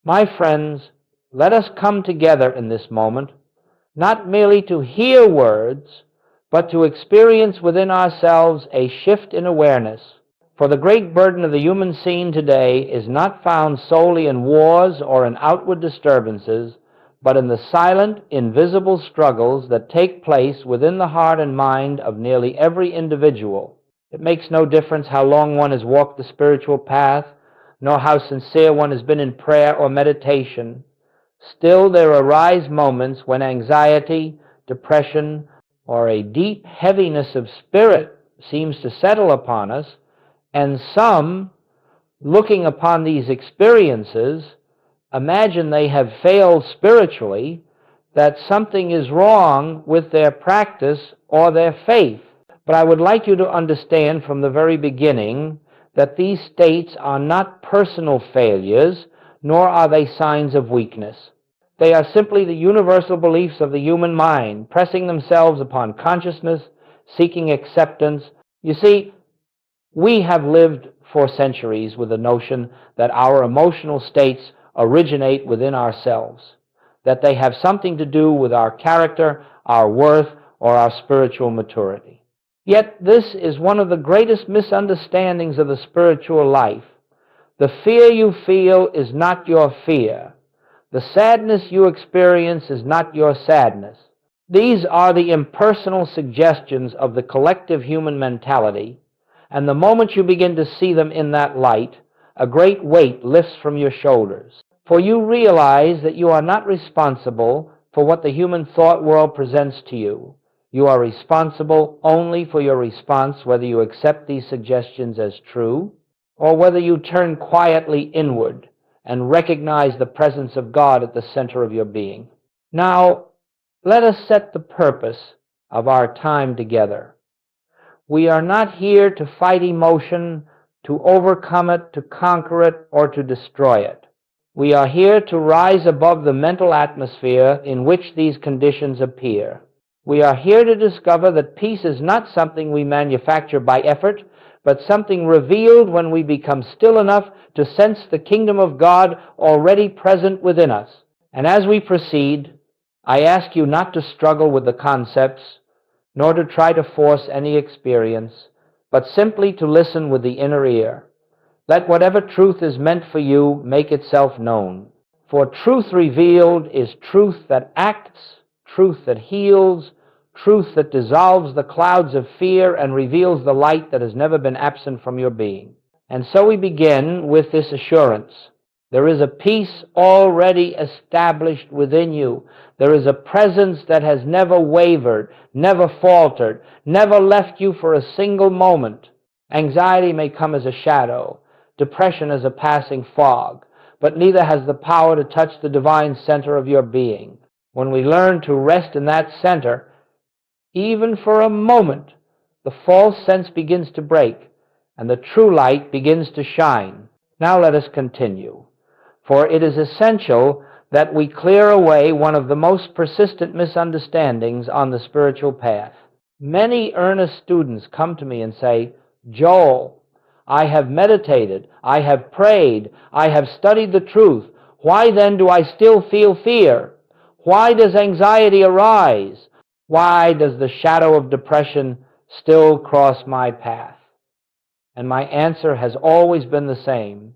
My friends, let us come together in this moment, not merely to hear words, but to experience within ourselves a shift in awareness. For the great burden of the human scene today is not found solely in wars or in outward disturbances, but in the silent, invisible struggles that take place within the heart and mind of nearly every individual. It makes no difference how long one has walked the spiritual path, nor how sincere one has been in prayer or meditation. Still there arise moments when anxiety, depression, or a deep heaviness of spirit seems to settle upon us, and some, looking upon these experiences, imagine they have failed spiritually, that something is wrong with their practice or their faith. But I would like you to understand from the very beginning that these states are not personal failures, nor are they signs of weakness. They are simply the universal beliefs of the human mind, pressing themselves upon consciousness, seeking acceptance. You see, we have lived for centuries with the notion that our emotional states originate within ourselves, that they have something to do with our character, our worth, or our spiritual maturity. Yet this is one of the greatest misunderstandings of the spiritual life. The fear you feel is not your fear. The sadness you experience is not your sadness. These are the impersonal suggestions of the collective human mentality, and the moment you begin to see them in that light, a great weight lifts from your shoulders. For you realize that you are not responsible for what the human thought world presents to you. You are responsible only for your response, whether you accept these suggestions as true, or whether you turn quietly inward and recognize the presence of God at the center of your being. Now, let us set the purpose of our time together. We are not here to fight emotion, to overcome it, to conquer it, or to destroy it. We are here to rise above the mental atmosphere in which these conditions appear. We are here to discover that peace is not something we manufacture by effort, but something revealed when we become still enough to sense the kingdom of God already present within us. And as we proceed, I ask you not to struggle with the concepts, nor to try to force any experience, but simply to listen with the inner ear. Let whatever truth is meant for you make itself known. For truth revealed is truth that acts, truth that heals, truth that dissolves the clouds of fear and reveals the light that has never been absent from your being. And so we begin with this assurance. There is a peace already established within you. There is a presence that has never wavered, never faltered, never left you for a single moment. Anxiety may come as a shadow, depression as a passing fog, but neither has the power to touch the divine center of your being. When we learn to rest in that center, even for a moment, the false sense begins to break, and the true light begins to shine. Now let us continue. For it is essential that we clear away one of the most persistent misunderstandings on the spiritual path. Many earnest students come to me and say, "Joel, I have meditated, I have prayed, I have studied the truth. Why then do I still feel fear? Why does anxiety arise? Why does the shadow of depression still cross my path?" And my answer has always been the same.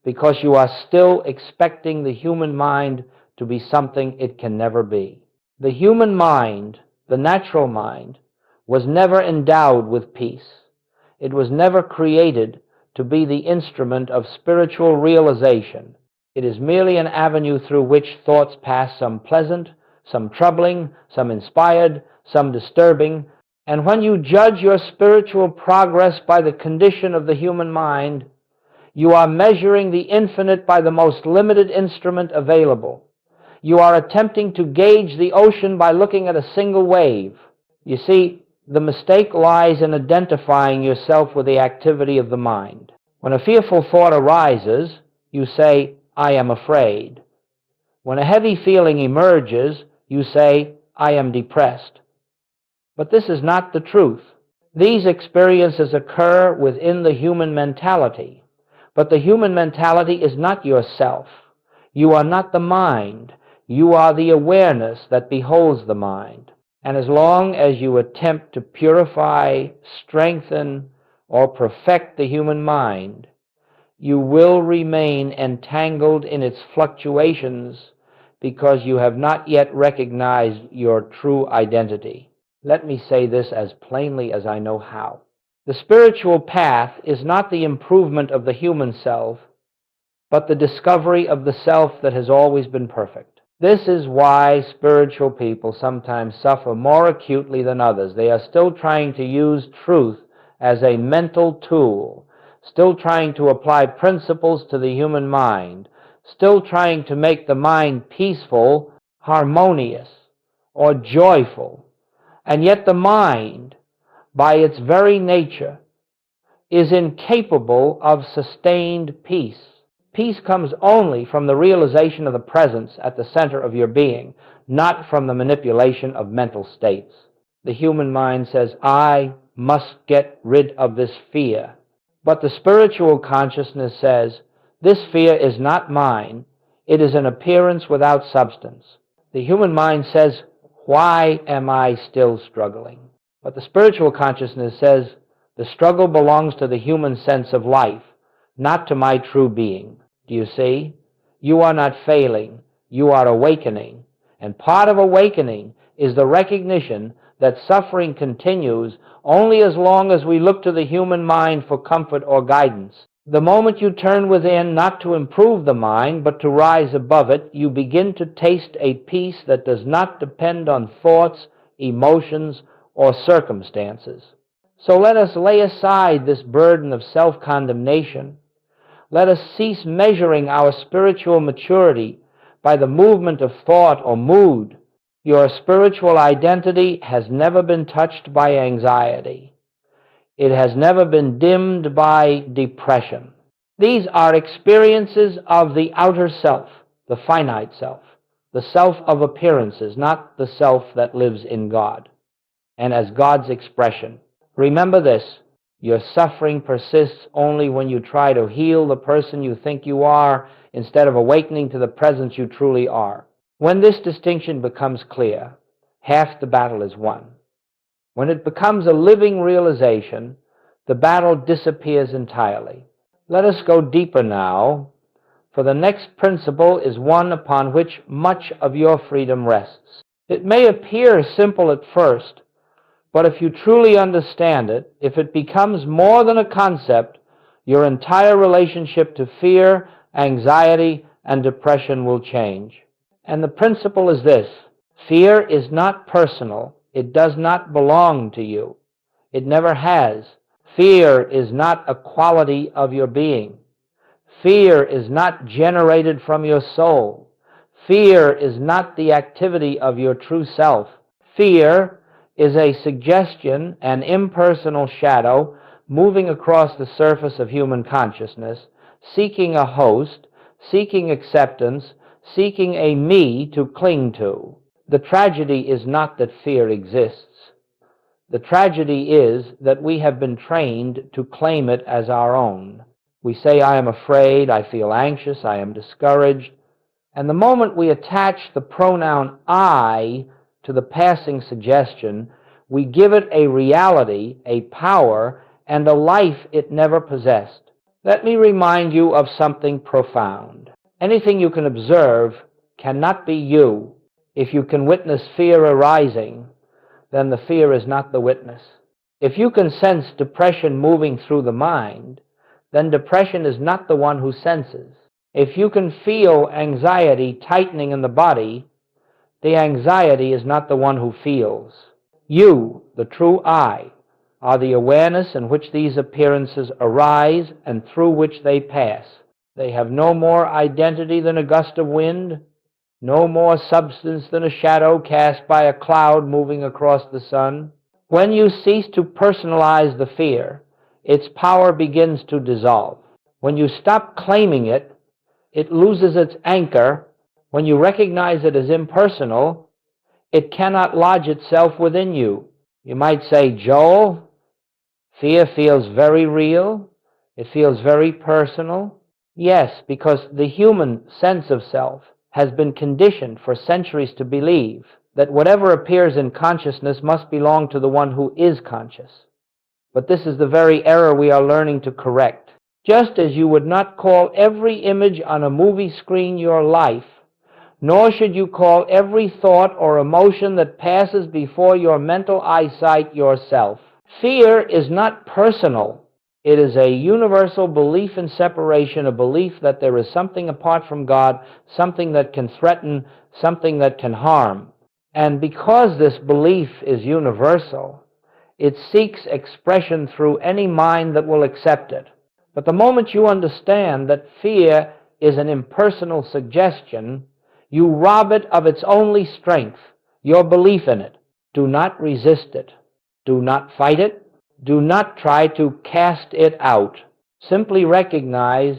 Because you are still expecting the human mind to be something it can never be. The human mind, the natural mind, was never endowed with peace. It was never created to be the instrument of spiritual realization. It is merely an avenue through which thoughts pass, some pleasant, some troubling, some inspired, some disturbing. And when you judge your spiritual progress by the condition of the human mind, you are measuring the infinite by the most limited instrument available. You are attempting to gauge the ocean by looking at a single wave. You see, the mistake lies in identifying yourself with the activity of the mind. When a fearful thought arises, you say, "I am afraid." When a heavy feeling emerges, you say, "I am depressed." But this is not the truth. These experiences occur within the human mentality. But the human mentality is not yourself. You are not the mind. You are the awareness that beholds the mind. And as long as you attempt to purify, strengthen, or perfect the human mind, you will remain entangled in its fluctuations because you have not yet recognized your true identity. Let me say this as plainly as I know how. The spiritual path is not the improvement of the human self, but the discovery of the self that has always been perfect. This is why spiritual people sometimes suffer more acutely than others. They are still trying to use truth as a mental tool, still trying to apply principles to the human mind, still trying to make the mind peaceful, harmonious, or joyful. And yet the mind, by its very nature, is incapable of sustained peace. Peace comes only from the realization of the presence at the center of your being, not from the manipulation of mental states. The human mind says, I must get rid of this fear. But the spiritual consciousness says, this fear is not mine. It is an appearance without substance. The human mind says, why am I still struggling? But the spiritual consciousness says, the struggle belongs to the human sense of life, not to my true being. Do you see? You are not failing. You are awakening. And part of awakening is the recognition that suffering continues only as long as we look to the human mind for comfort or guidance. The moment you turn within, not to improve the mind, but to rise above it, you begin to taste a peace that does not depend on thoughts, emotions, or circumstances. So let us lay aside this burden of self-condemnation. Let us cease measuring our spiritual maturity by the movement of thought or mood. Your spiritual identity has never been touched by anxiety. It has never been dimmed by depression. These are experiences of the outer self, the finite self, the self of appearances, not the self that lives in God and as God's expression. Remember this, your suffering persists only when you try to heal the person you think you are instead of awakening to the presence you truly are. When this distinction becomes clear, half the battle is won. When it becomes a living realization, the battle disappears entirely. Let us go deeper now, for the next principle is one upon which much of your freedom rests. It may appear simple at first, but if you truly understand it, if it becomes more than a concept, your entire relationship to fear, anxiety, and depression will change. And the principle is this: fear is not personal. It does not belong to you. It never has. Fear is not a quality of your being. Fear is not generated from your soul. Fear is not the activity of your true self. Fear is a suggestion, an impersonal shadow moving across the surface of human consciousness, seeking a host, seeking acceptance, seeking a me to cling to. The tragedy is not that fear exists. The tragedy is that we have been trained to claim it as our own. We say, I am afraid, I feel anxious, I am discouraged. And the moment we attach the pronoun I to the passing suggestion, we give it a reality, a power, and a life it never possessed. Let me remind you of something profound. Anything you can observe cannot be you. If you can witness fear arising, then the fear is not the witness. If you can sense depression moving through the mind, then depression is not the one who senses. If you can feel anxiety tightening in the body, the anxiety is not the one who feels. You, the true I, are the awareness in which these appearances arise and through which they pass. They have no more identity than a gust of wind, no more substance than a shadow cast by a cloud moving across the sun. When you cease to personalize the fear, its power begins to dissolve. When you stop claiming it, it loses its anchor. When you recognize it as impersonal, it cannot lodge itself within you. You might say, Joel, fear feels very real. It feels very personal. Yes, because the human sense of self has been conditioned for centuries to believe that whatever appears in consciousness must belong to the one who is conscious. But this is the very error we are learning to correct. Just as you would not call every image on a movie screen your life, nor should you call every thought or emotion that passes before your mental eyesight yourself. Fear is not personal. It is a universal belief in separation, a belief that there is something apart from God, something that can threaten, something that can harm. And because this belief is universal, it seeks expression through any mind that will accept it. But the moment you understand that fear is an impersonal suggestion, you rob it of its only strength, your belief in it. Do not resist it. Do not fight it. Do not try to cast it out. Simply recognize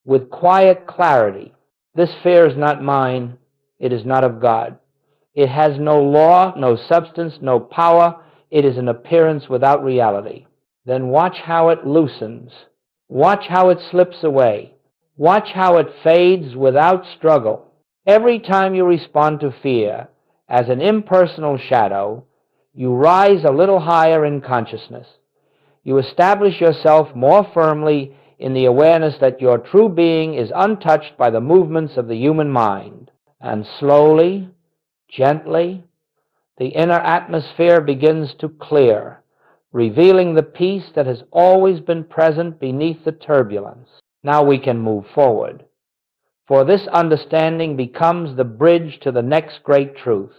with quiet clarity, this fear is not mine, it is not of God. It has no law, no substance, no power. It is an appearance without reality. Then watch how it loosens. Watch how it slips away. Watch how it fades without struggle. Every time you respond to fear as an impersonal shadow, you rise a little higher in consciousness. You establish yourself more firmly in the awareness that your true being is untouched by the movements of the human mind. And slowly, gently, the inner atmosphere begins to clear, revealing the peace that has always been present beneath the turbulence. Now we can move forward, for this understanding becomes the bridge to the next great truth,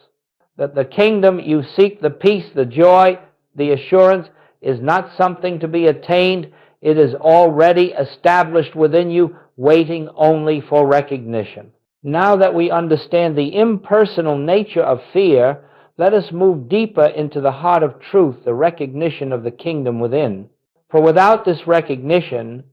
that the kingdom you seek, the peace, the joy, the assurance, is not something to be attained. It is already established within you, waiting only for recognition. Now that we understand the impersonal nature of fear, let us move deeper into the heart of truth, the recognition of the kingdom within. For without this recognition,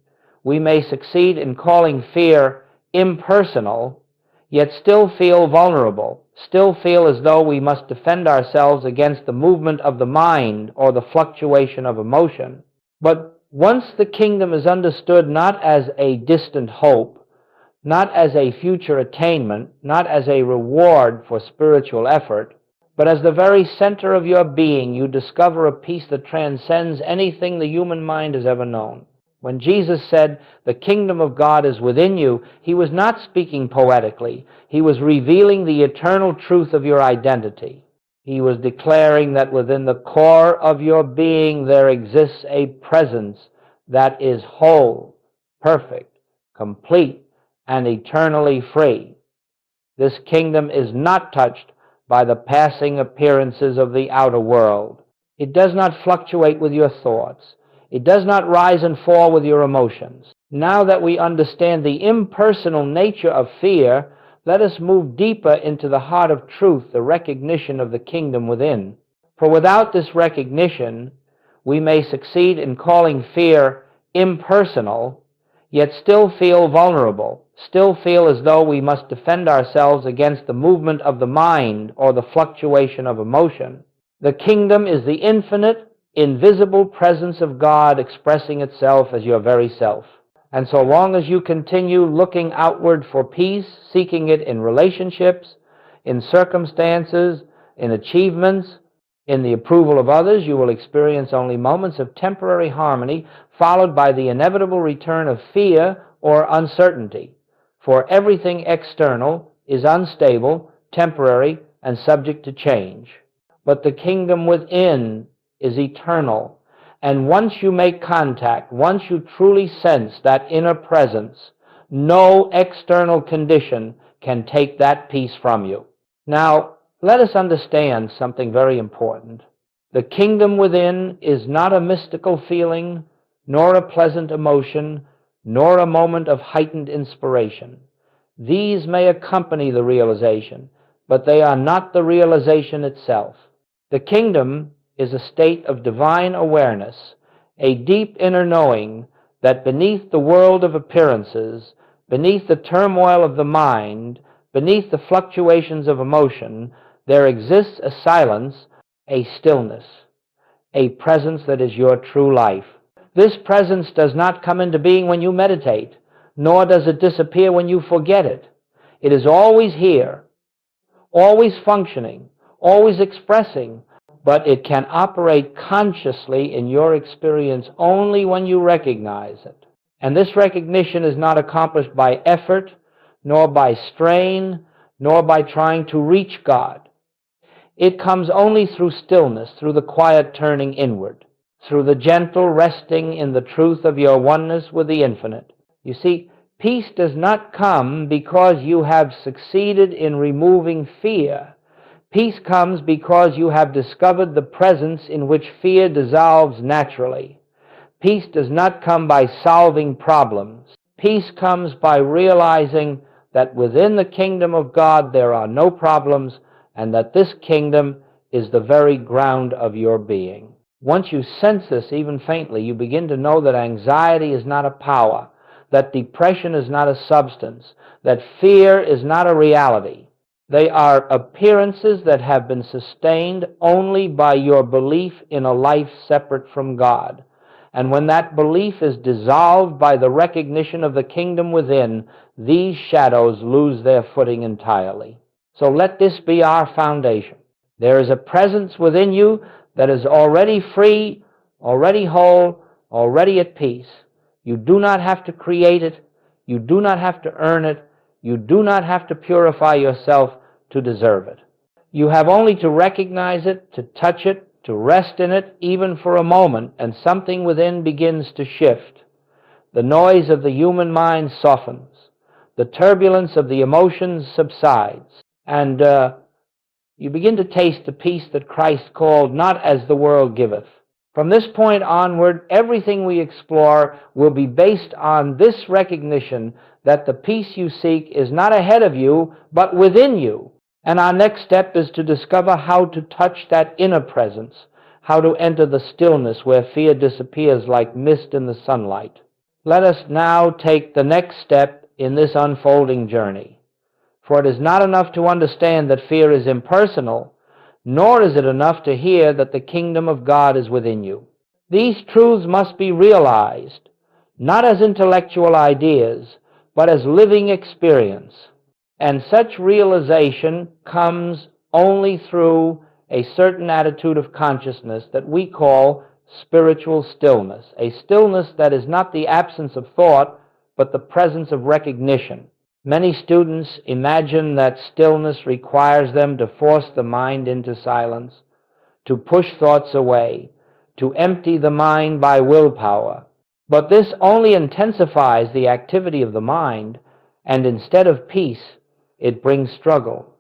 we may succeed in calling fear impersonal, yet still feel vulnerable, still feel as though we must defend ourselves against the movement of the mind or the fluctuation of emotion. But once the kingdom is understood not as a distant hope, not as a future attainment, not as a reward for spiritual effort, but as the very center of your being, you discover a peace that transcends anything the human mind has ever known. When Jesus said, "The kingdom of God is within you," he was not speaking poetically. He was revealing the eternal truth of your identity. He was declaring that within the core of your being there exists a presence that is whole, perfect, complete, and eternally free. This kingdom is not touched by the passing appearances of the outer world. It does not fluctuate with your thoughts. It does not rise and fall with your emotions. Now that we understand the impersonal nature of fear, let us move deeper into the heart of truth, the recognition of the kingdom within. For without this recognition, we may succeed in calling fear impersonal, yet still feel vulnerable, still feel as though we must defend ourselves against the movement of the mind or the fluctuation of emotion. The kingdom is the infinite, invisible presence of God expressing itself as your very self. And so long as you continue looking outward for peace, seeking it in relationships, in circumstances, in achievements, in the approval of others, you will experience only moments of temporary harmony, followed by the inevitable return of fear or uncertainty. For everything external is unstable, temporary, and subject to change. But the kingdom within is eternal. And once you make contact, once you truly sense that inner presence, no external condition can take that peace from you. Now, let us understand something very important. The kingdom within is not a mystical feeling, nor a pleasant emotion, nor a moment of heightened inspiration. These may accompany the realization, but they are not the realization itself. The kingdom is a state of divine awareness, a deep inner knowing that beneath the world of appearances, beneath the turmoil of the mind, beneath the fluctuations of emotion, there exists a silence, a stillness, a presence that is your true life. This presence does not come into being when you meditate, nor does it disappear when you forget it. It is always here, always functioning, always expressing, but it can operate consciously in your experience only when you recognize it. And this recognition is not accomplished by effort, nor by strain, nor by trying to reach God. It comes only through stillness, through the quiet turning inward, through the gentle resting in the truth of your oneness with the infinite. You see, peace does not come because you have succeeded in removing fear. Peace comes because you have discovered the presence in which fear dissolves naturally. Peace does not come by solving problems. Peace comes by realizing that within the kingdom of God there are no problems, and that this kingdom is the very ground of your being. Once you sense this even faintly, you begin to know that anxiety is not a power, that depression is not a substance, that fear is not a reality. They are appearances that have been sustained only by your belief in a life separate from God. And when that belief is dissolved by the recognition of the kingdom within, these shadows lose their footing entirely. So let this be our foundation. There is a presence within you that is already free, already whole, already at peace. You do not have to create it. You do not have to earn it. You do not have to purify yourself to deserve it. You have only to recognize it, to touch it, to rest in it, even for a moment, and something within begins to shift. The noise of the human mind softens. The turbulence of the emotions subsides. And you begin to taste the peace that Christ called, not as the world giveth. From this point onward, everything we explore will be based on this recognition that the peace you seek is not ahead of you, but within you. And our next step is to discover how to touch that inner presence, how to enter the stillness where fear disappears like mist in the sunlight. Let us now take the next step in this unfolding journey. For it is not enough to understand that fear is impersonal, nor is it enough to hear that the kingdom of God is within you. These truths must be realized, not as intellectual ideas, but as living experience. And such realization comes only through a certain attitude of consciousness that we call spiritual stillness, a stillness that is not the absence of thought, but the presence of recognition. Many students imagine that stillness requires them to force the mind into silence, to push thoughts away, to empty the mind by willpower. But this only intensifies the activity of the mind, and instead of peace, it brings struggle.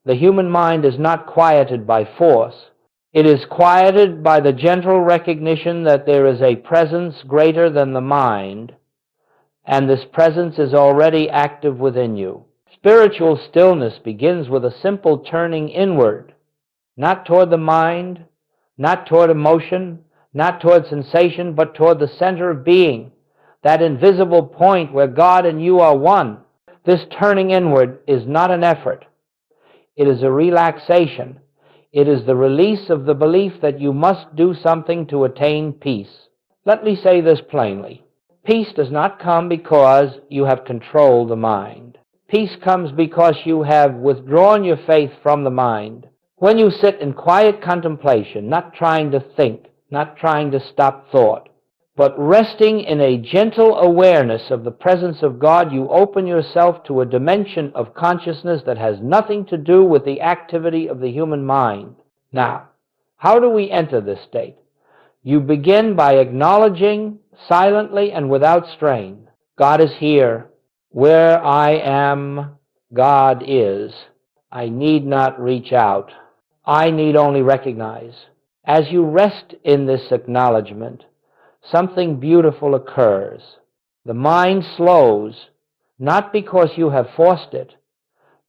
The human mind is not quieted by force. It is quieted by the gentle recognition that there is a presence greater than the mind, and this presence is already active within you. Spiritual stillness begins with a simple turning inward, not toward the mind, not toward emotion, not toward sensation, but toward the center of being, that invisible point where God and you are one. This turning inward is not an effort. It is a relaxation. It is the release of the belief that you must do something to attain peace. Let me say this plainly. Peace does not come because you have controlled the mind. Peace comes because you have withdrawn your faith from the mind. When you sit in quiet contemplation, not trying to think, not trying to stop thought, but resting in a gentle awareness of the presence of God, you open yourself to a dimension of consciousness that has nothing to do with the activity of the human mind. Now, how do we enter this state? You begin by acknowledging silently and without strain, God is here. Where I am, God is. I need not reach out. I need only recognize. As you rest in this acknowledgement, something beautiful occurs. The mind slows, not because you have forced it,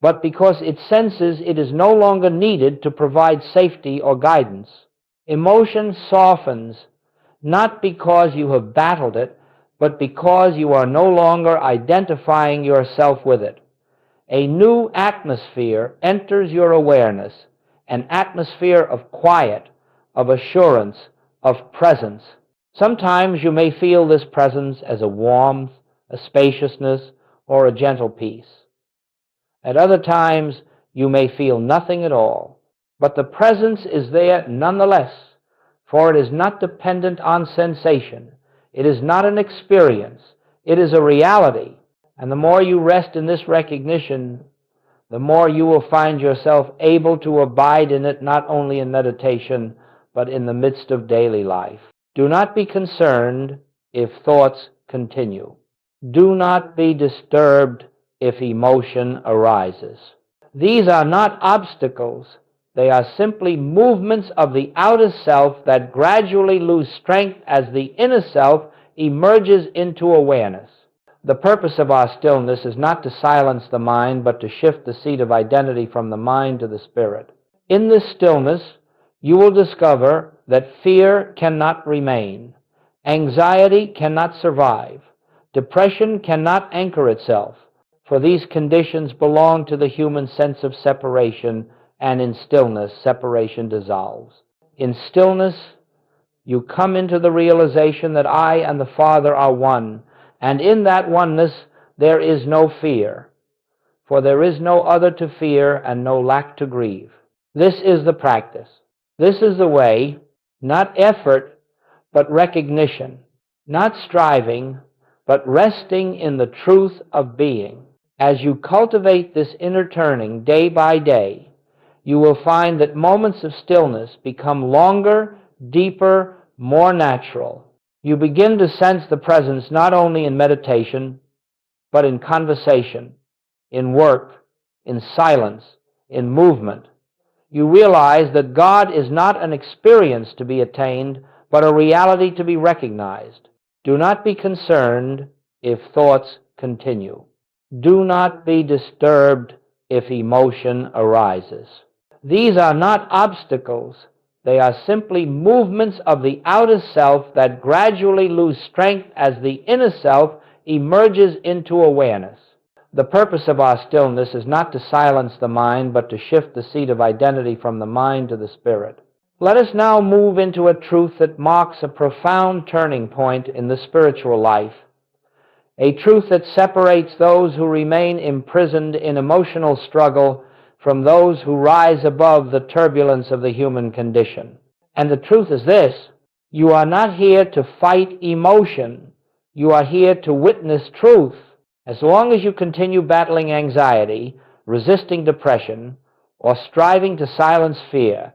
but because it senses it is no longer needed to provide safety or guidance. Emotion softens, not because you have battled it, but because you are no longer identifying yourself with it. A new atmosphere enters your awareness, an atmosphere of quiet, of assurance, of presence. Sometimes you may feel this presence as a warmth, a spaciousness, or a gentle peace. At other times, you may feel nothing at all, but the presence is there nonetheless, for it is not dependent on sensation. It is not an experience. It is a reality. And the more you rest in this recognition, the more you will find yourself able to abide in it, not only in meditation, but in the midst of daily life. Do not be concerned if thoughts continue. Do not be disturbed if emotion arises. These are not obstacles. They are simply movements of the outer self that gradually lose strength as the inner self emerges into awareness. The purpose of our stillness is not to silence the mind, but to shift the seat of identity from the mind to the spirit. In this stillness, you will discover that fear cannot remain, anxiety cannot survive, depression cannot anchor itself, for these conditions belong to the human sense of separation, and in stillness, separation dissolves. In stillness, you come into the realization that I and the Father are one, and in that oneness there is no fear, for there is no other to fear and no lack to grieve. This is the practice. This is the way, not effort, but recognition, not striving, but resting in the truth of being. As you cultivate this inner turning day by day, you will find that moments of stillness become longer, deeper, more natural. You begin to sense the presence not only in meditation, but in conversation, in work, in silence, in movement. You realize that God is not an experience to be attained, but a reality to be recognized. Do not be concerned if thoughts continue. Do not be disturbed if emotion arises. These are not obstacles. They are simply movements of the outer self that gradually lose strength as the inner self emerges into awareness. The purpose of our stillness is not to silence the mind, but to shift the seat of identity from the mind to the spirit. Let us now move into a truth that marks a profound turning point in the spiritual life, a truth that separates those who remain imprisoned in emotional struggle from those who rise above the turbulence of the human condition. And the truth is this: you are not here to fight emotion. You are here to witness truth. As long as you continue battling anxiety, resisting depression, or striving to silence fear,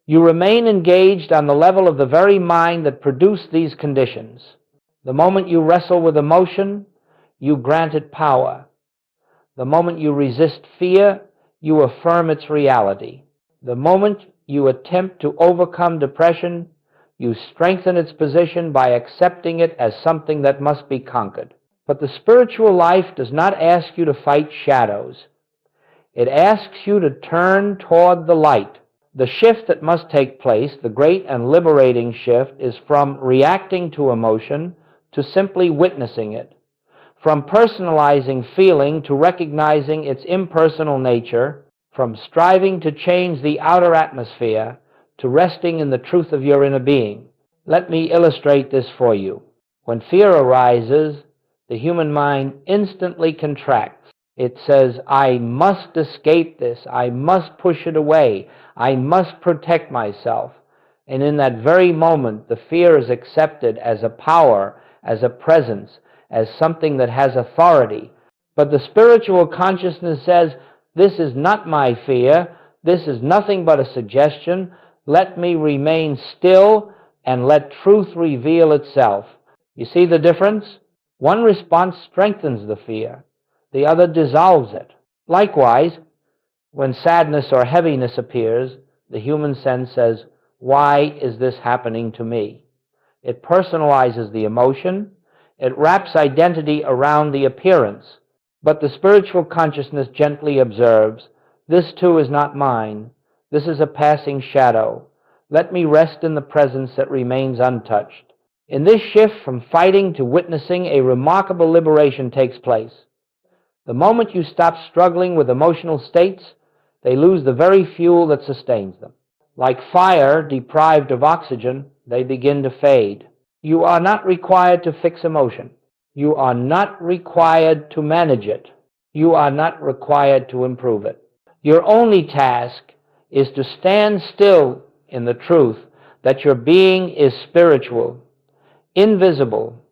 you remain engaged on the level of the very mind that produced these conditions. The moment you wrestle with emotion, you grant it power. The moment you resist fear, you affirm its reality. The moment you attempt to overcome depression, you strengthen its position by accepting it as something that must be conquered. But the spiritual life does not ask you to fight shadows. It asks you to turn toward the light. The shift that must take place, the great and liberating shift, is from reacting to emotion to simply witnessing it, from personalizing feeling to recognizing its impersonal nature, from striving to change the outer atmosphere to resting in the truth of your inner being. Let me illustrate this for you. When fear arises, the human mind instantly contracts. It says, I must escape this. I must push it away. I must protect myself. And in that very moment, the fear is accepted as a power, as a presence, as something that has authority. But the spiritual consciousness says, this is not my fear. This is nothing but a suggestion. Let me remain still and let truth reveal itself. You see the difference? One response strengthens the fear. The other dissolves it. Likewise, when sadness or heaviness appears, the human sense says, why is this happening to me? It personalizes the emotion. It wraps identity around the appearance. But the spiritual consciousness gently observes, this too is not mine. This is a passing shadow. Let me rest in the presence that remains untouched. In this shift from fighting to witnessing, a remarkable liberation takes place. The moment you stop struggling with emotional states, they lose the very fuel that sustains them. Like fire deprived of oxygen, they begin to fade. You are not required to fix emotion. You are not required to manage it. You are not required to improve it. Your only task is to stand still in the truth that your being is spiritual, invisible,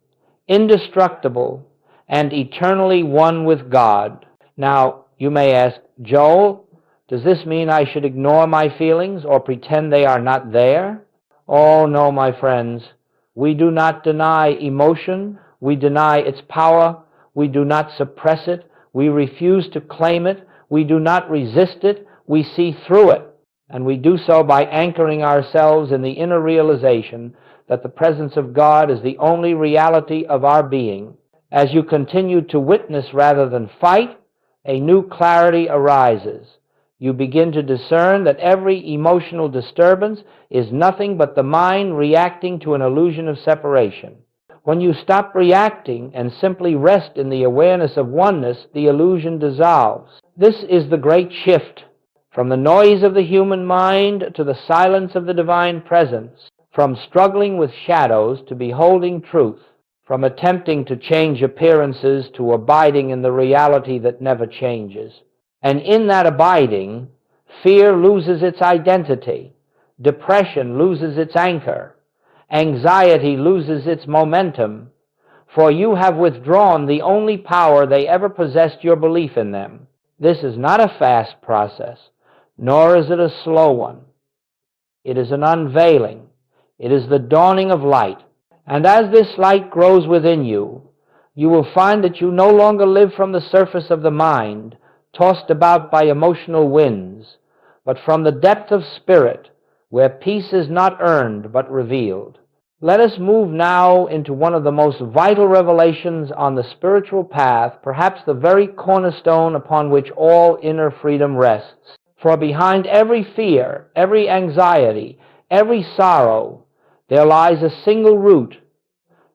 indestructible, and eternally one with God. Now, you may ask, Joel, does this mean I should ignore my feelings or pretend they are not there? Oh, no, my friends. We do not deny emotion. We deny its power. We do not suppress it. We refuse to claim it. We do not resist it. We see through it. And we do so by anchoring ourselves in the inner realization that the presence of God is the only reality of our being. As you continue to witness rather than fight, a new clarity arises. You begin to discern that every emotional disturbance is nothing but the mind reacting to an illusion of separation. When you stop reacting and simply rest in the awareness of oneness, the illusion dissolves. This is the great shift from the noise of the human mind to the silence of the divine presence, from struggling with shadows to beholding truth, from attempting to change appearances to abiding in the reality that never changes. And in that abiding, fear loses its identity, depression loses its anchor, anxiety loses its momentum, for you have withdrawn the only power they ever possessed, your belief in them. This is not a fast process, nor is it a slow one. It is an unveiling. It is the dawning of light. And as this light grows within you, you will find that you no longer live from the surface of the mind, tossed about by emotional winds, but from the depth of spirit, where peace is not earned but revealed. Let us move now into one of the most vital revelations on the spiritual path, perhaps the very cornerstone upon which all inner freedom rests. For behind every fear, every anxiety, every sorrow, there lies a single root,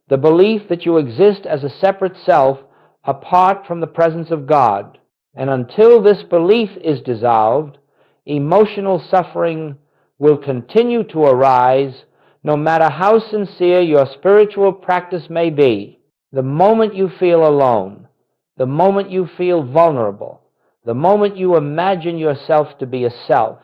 the belief that you exist as a separate self apart from the presence of God. And until this belief is dissolved, emotional suffering will continue to arise, no matter how sincere your spiritual practice may be. The moment you feel alone, the moment you feel vulnerable, the moment you imagine yourself to be a self,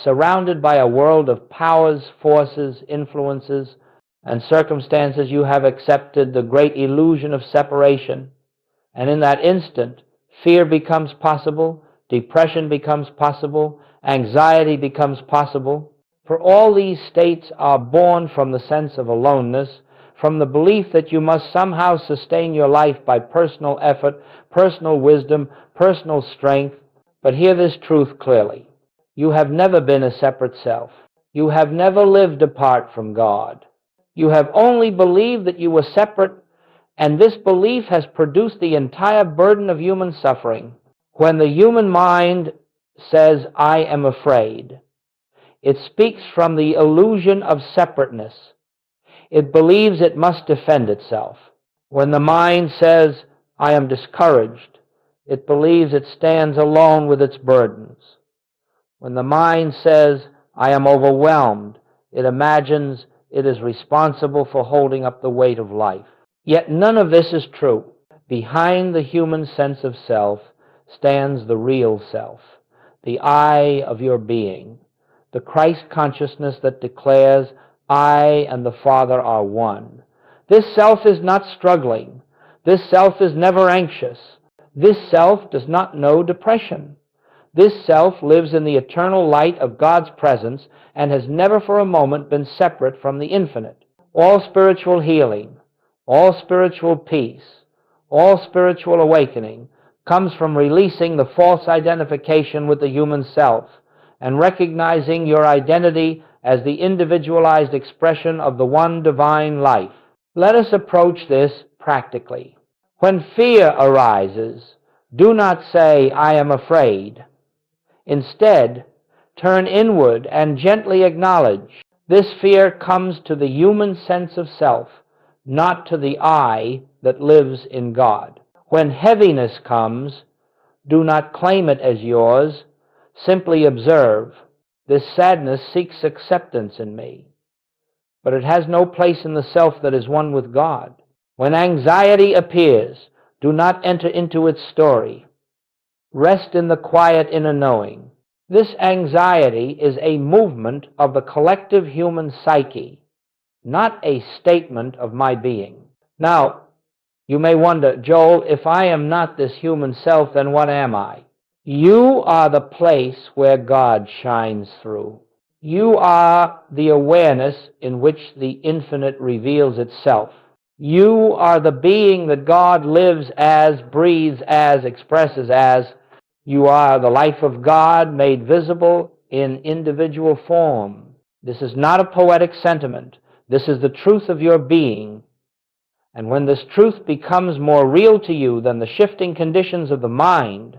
surrounded by a world of powers, forces, influences, and circumstances, you have accepted the great illusion of separation. And in that instant, fear becomes possible, depression becomes possible, anxiety becomes possible. For all these states are born from the sense of aloneness, from the belief that you must somehow sustain your life by personal effort, personal wisdom, personal strength. But hear this truth clearly. You have never been a separate self. You have never lived apart from God. You have only believed that you were separate, and this belief has produced the entire burden of human suffering. When the human mind says, I am afraid, it speaks from the illusion of separateness. It believes it must defend itself. When the mind says, I am discouraged, it believes it stands alone with its burdens. When the mind says, I am overwhelmed, it imagines it is responsible for holding up the weight of life. Yet none of this is true. Behind the human sense of self stands the real self, the I of your being, the Christ consciousness that declares, I and the Father are one. This self is not struggling. This self is never anxious. This self does not know depression. This self lives in the eternal light of God's presence and has never for a moment been separate from the infinite. All spiritual healing, all spiritual peace, all spiritual awakening comes from releasing the false identification with the human self and recognizing your identity as the individualized expression of the one divine life. Let us approach this practically. When fear arises, do not say, I am afraid. Instead, turn inward and gently acknowledge this fear comes to the human sense of self, not to the I that lives in God. When heaviness comes, do not claim it as yours. Simply observe, this sadness seeks acceptance in me, but it has no place in the self that is one with God. When anxiety appears, do not enter into its story. Rest in the quiet inner knowing. This anxiety is a movement of the collective human psyche, not a statement of my being. Now, you may wonder, Joel, if I am not this human self, then what am I? You are the place where God shines through. You are the awareness in which the infinite reveals itself. You are the being that God lives as, breathes as, expresses as. You are the life of God made visible in individual form. This is not a poetic sentiment. This is the truth of your being. And when this truth becomes more real to you than the shifting conditions of the mind,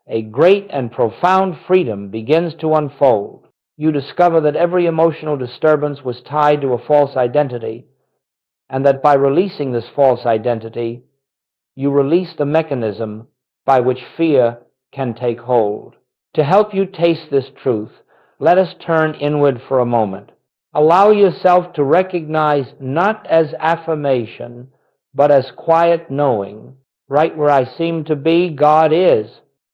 a great and profound freedom begins to unfold. You discover that every emotional disturbance was tied to a false identity, and that by releasing this false identity, you release the mechanism by which fear can take hold. To help you taste this truth, let us turn inward for a moment. Allow yourself to recognize not as affirmation, but as quiet knowing. Right where I seem to be, God is.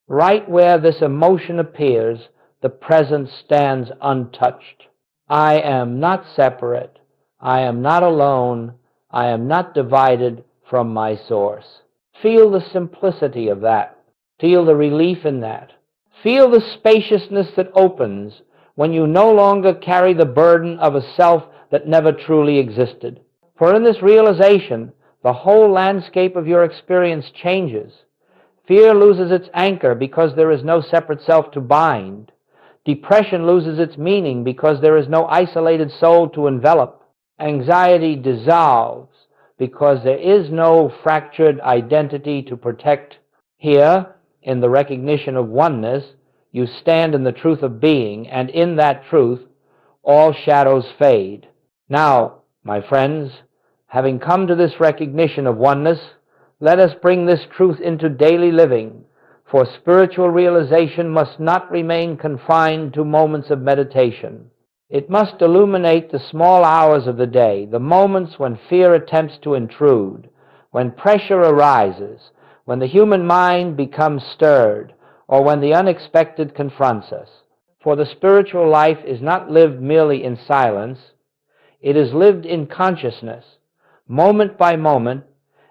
Right where this emotion appears, the presence stands untouched. I am not separate. I am not alone. I am not divided from my source. Feel the simplicity of that. Feel the relief in that. Feel the spaciousness that opens when you no longer carry the burden of a self that never truly existed. For in this realization, the whole landscape of your experience changes. Fear loses its anchor because there is no separate self to bind. Depression loses its meaning because there is no isolated soul to envelop. Anxiety dissolves because there is no fractured identity to protect. Here, in the recognition of oneness, you stand in the truth of being, and in that truth, all shadows fade. Now, my friends, having come to this recognition of oneness, let us bring this truth into daily living, for spiritual realization must not remain confined to moments of meditation. It must illuminate the small hours of the day, the moments when fear attempts to intrude, when pressure arises, when the human mind becomes stirred, or when the unexpected confronts us. For the spiritual life is not lived merely in silence. It is lived in consciousness, moment by moment,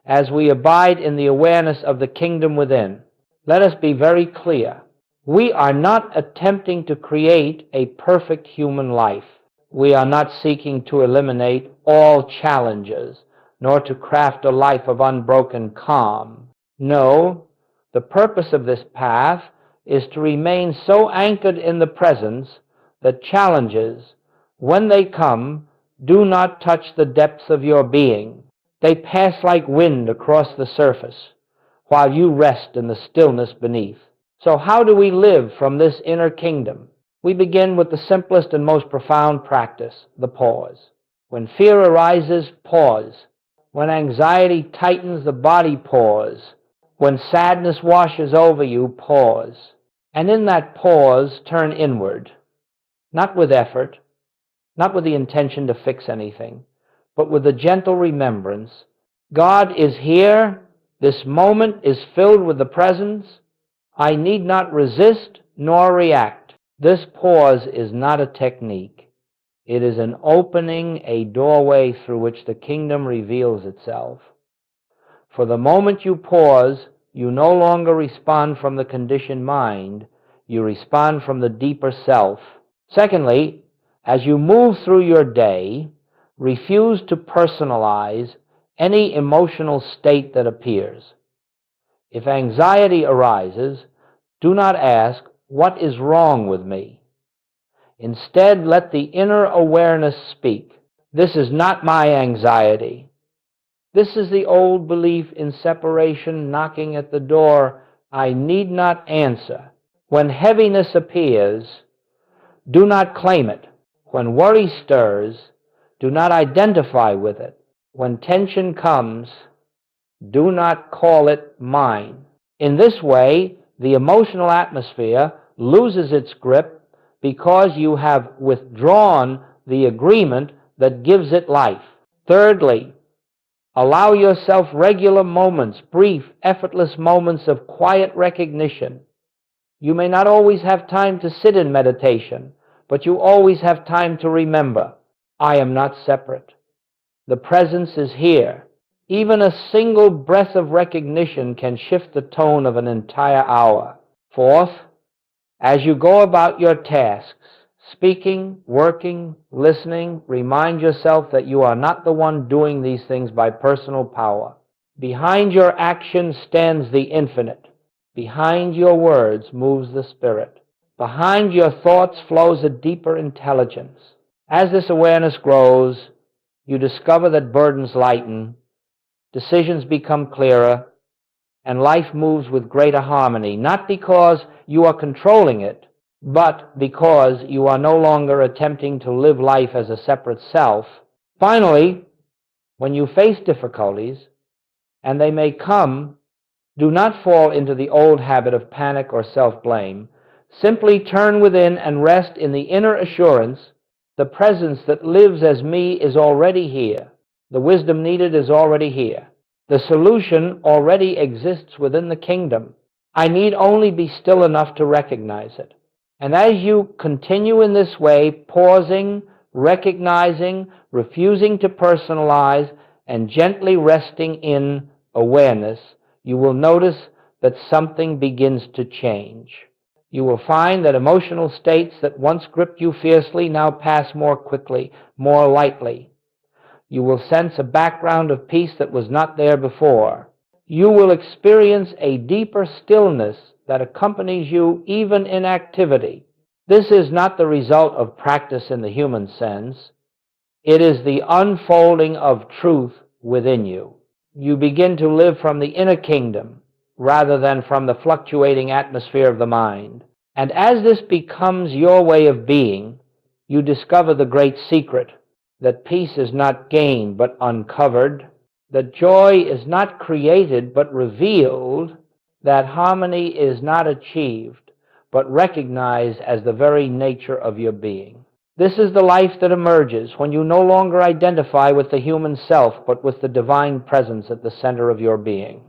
as we abide in the awareness of the kingdom within. Let us be very clear. We are not attempting to create a perfect human life. We are not seeking to eliminate all challenges, nor to craft a life of unbroken calm. No, the purpose of this path is to remain so anchored in the presence that challenges, when they come, do not touch the depths of your being. They pass like wind across the surface, while you rest in the stillness beneath. So how do we live from this inner kingdom? We begin with the simplest and most profound practice, the pause. When fear arises, pause. When anxiety tightens the body, pause. When sadness washes over you, pause. And in that pause, turn inward, not with effort, not with the intention to fix anything, but with the gentle remembrance. God is here. This moment is filled with the presence. I need not resist nor react. This pause is not a technique. It is an opening, a doorway through which the kingdom reveals itself. For the moment you pause, you no longer respond from the conditioned mind. You respond from the deeper self. Secondly, as you move through your day, refuse to personalize any emotional state that appears. If anxiety arises, do not ask, "What is wrong with me?" Instead, let the inner awareness speak. This is not my anxiety. This is the old belief in separation knocking at the door. I need not answer. When heaviness appears, do not claim it. When worry stirs, do not identify with it. When tension comes, do not call it mine. In this way, the emotional atmosphere loses its grip because you have withdrawn the agreement that gives it life. Thirdly, Allow yourself regular moments, brief, effortless moments of quiet recognition. You may not always have time to sit in meditation, but you always have time to remember, I am not separate. The presence is here. Even a single breath of recognition can shift the tone of an entire hour. Fourth, as you go about your tasks, speaking, working, listening, remind yourself that you are not the one doing these things by personal power. Behind your actions stands the infinite. Behind your words moves the Spirit. Behind your thoughts flows a deeper intelligence. As this awareness grows, you discover that burdens lighten, decisions become clearer, and life moves with greater harmony, not because you are controlling it, but because you are no longer attempting to live life as a separate self. Finally, when you face difficulties, and they may come, do not fall into the old habit of panic or self-blame. Simply turn within and rest in the inner assurance, the presence that lives as me is already here. The wisdom needed is already here. The solution already exists within the kingdom. I need only be still enough to recognize it. And as you continue in this way, pausing, recognizing, refusing to personalize, and gently resting in awareness, you will notice that something begins to change. You will find that emotional states that once gripped you fiercely now pass more quickly, more lightly. You will sense a background of peace that was not there before. You will experience a deeper stillness that accompanies you even in activity. This is not the result of practice in the human sense. It is the unfolding of truth within you. You begin to live from the inner kingdom rather than from the fluctuating atmosphere of the mind. And as this becomes your way of being, you discover the great secret, that peace is not gained but uncovered, that joy is not created but revealed, that harmony is not achieved but recognized as the very nature of your being. This is the life that emerges when you no longer identify with the human self, but with the divine presence at the center of your being.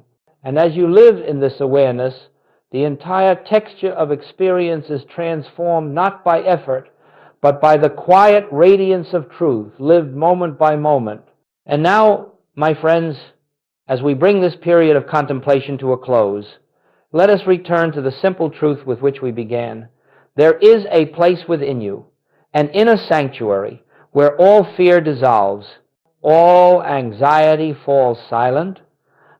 And as you live in this awareness, the entire texture of experience is transformed not by effort, but by the quiet radiance of truth, lived moment by moment. And now, my friends, as we bring this period of contemplation to a close, let us return to the simple truth with which we began. There is a place within you, an inner sanctuary, where all fear dissolves, all anxiety falls silent,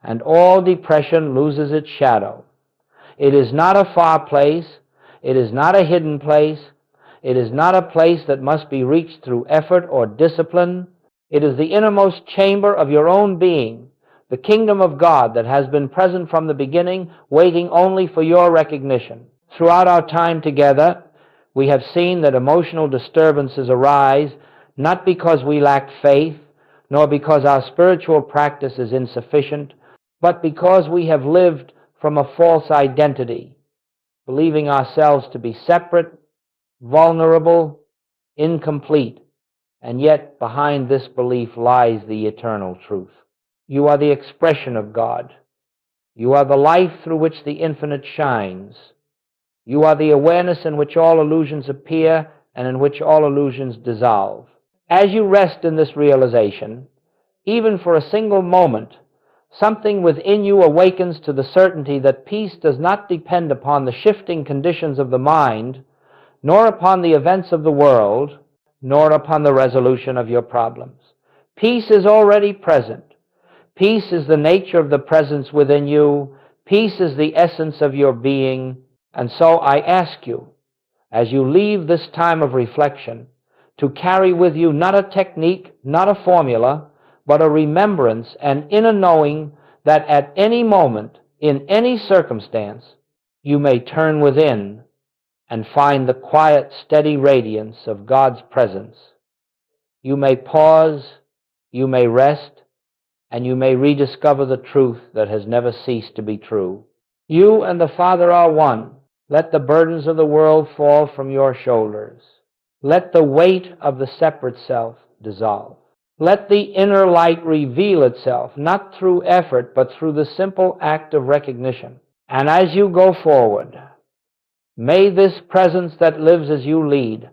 and all depression loses its shadow. It is not a far place. It is not a hidden place. It is not a place that must be reached through effort or discipline. It is the innermost chamber of your own being, the kingdom of God that has been present from the beginning, waiting only for your recognition. Throughout our time together, we have seen that emotional disturbances arise not because we lack faith, nor because our spiritual practice is insufficient, but because we have lived from a false identity, believing ourselves to be separate, vulnerable, incomplete, and yet behind this belief lies the eternal truth. You are the expression of God. You are the life through which the infinite shines. You are the awareness in which all illusions appear and in which all illusions dissolve. As you rest in this realization, even for a single moment, something within you awakens to the certainty that peace does not depend upon the shifting conditions of the mind, nor upon the events of the world, nor upon the resolution of your problems. Peace is already present. Peace is the nature of the presence within you. Peace is the essence of your being. And so I ask you, as you leave this time of reflection, to carry with you not a technique, not a formula, but a remembrance, an inner knowing that at any moment, in any circumstance, you may turn within and find the quiet, steady radiance of God's presence. You may pause, you may rest, and you may rediscover the truth that has never ceased to be true. You and the Father are one. Let the burdens of the world fall from your shoulders. Let the weight of the separate self dissolve. Let the inner light reveal itself, not through effort, but through the simple act of recognition. And as you go forward, may this presence that lives as you lead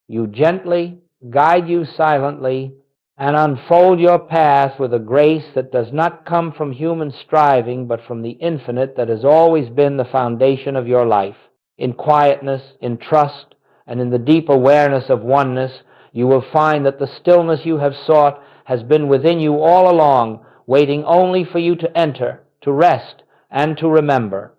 you gently, guide you silently, and unfold your path with a grace that does not come from human striving, but from the infinite that has always been the foundation of your life. In quietness, in trust, and in the deep awareness of oneness, you will find that the stillness you have sought has been within you all along, waiting only for you to enter, to rest, and to remember.